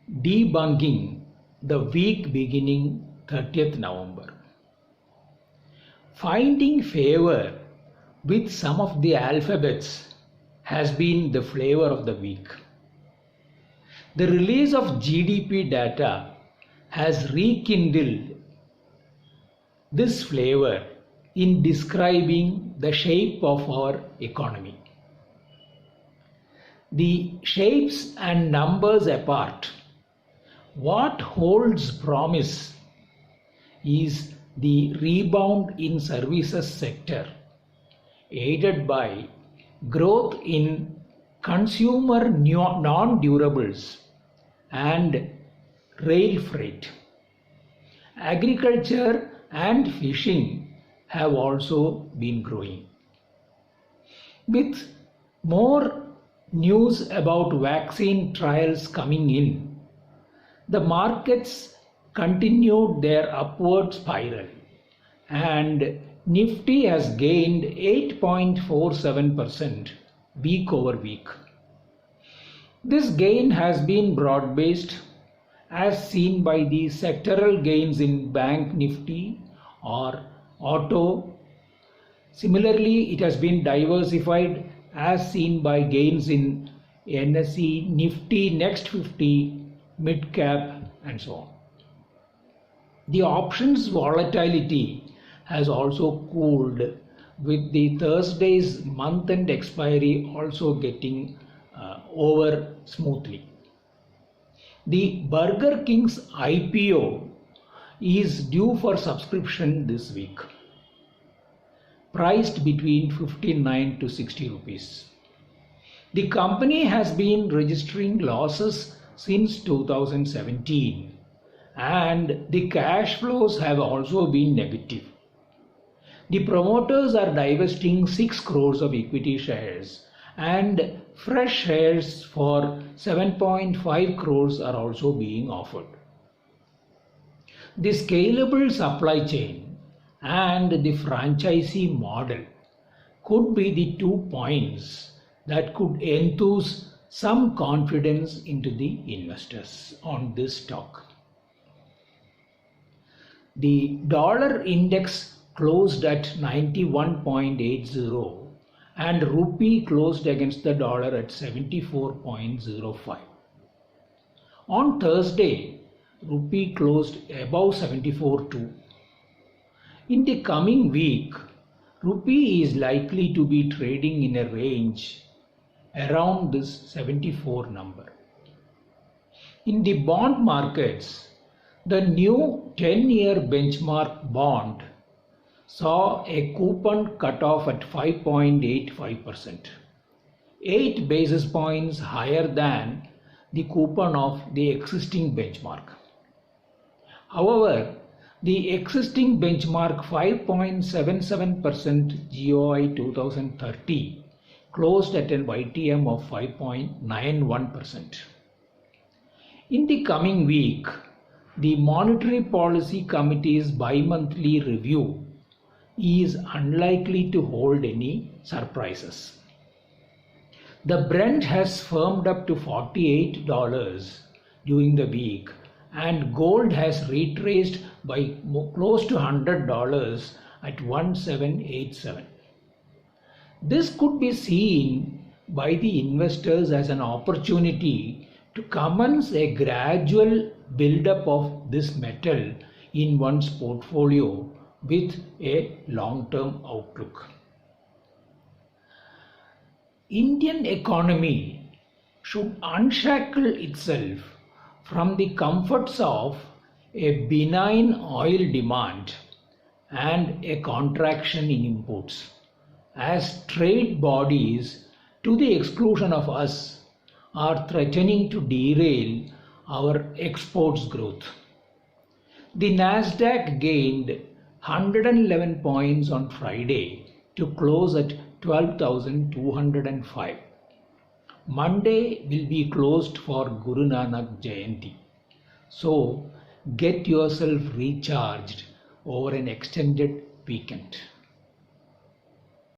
Debunking the week beginning 30th November. Finding favor with some of the alphabets has been the flavor of the week. The release of GDP data has rekindled this flavor in describing the shape of our economy. The shapes and numbers apart, what holds promise is the rebound in services sector, aided by growth in consumer non-durables and rail freight. Agriculture and fishing have also been growing. With more news about vaccine trials coming in, the markets continued their upward spiral and Nifty has gained 8.47% week over week. This gain has been broad-based as seen by the sectoral gains in Bank Nifty or Auto. Similarly, it has been diversified as seen by gains in NSE, Nifty, Next 50, Mid Cap and so on. The options volatility has also cooled with the Thursday's month-end expiry also getting over smoothly. The Burger King's IPO is due for subscription this week, priced between 59 to 60 rupees. The company has been registering losses since 2017 and the cash flows have also been negative. The promoters are divesting 6 crores of equity shares and fresh shares for 7.5 crores are also being offered. The scalable supply chain and the franchisee model could be the 2 points that could enthuse some confidence into the investors on this stock. The dollar index closed at 91.80 and rupee closed against the dollar at 74.05. On Thursday, rupee closed above 74.2. In the coming week, rupee is likely to be trading in a range around this 74 number. In the bond markets, the new 10-year benchmark bond saw a coupon cutoff at 5.85%, 8 basis points higher than the coupon of the existing benchmark. However, the existing benchmark 5.77% GOI 2030 closed at an YTM of 5.91%. In the coming week, the Monetary Policy Committee's bi-monthly review is unlikely to hold any surprises. The Brent has firmed up to $48 during the week and gold has retraced by close to $100 at 1787. This could be seen by the investors as an opportunity to commence a gradual build-up of this metal in one's portfolio with a long-term outlook. Indian economy should unshackle itself from the comforts of a benign oil demand and a contraction in imports, as trade bodies, to the exclusion of us, are threatening to derail our exports growth. The Nasdaq gained 111 points on Friday to close at 12,205. Monday will be closed for Guru Nanak Jayanti. So get yourself recharged over an extended weekend.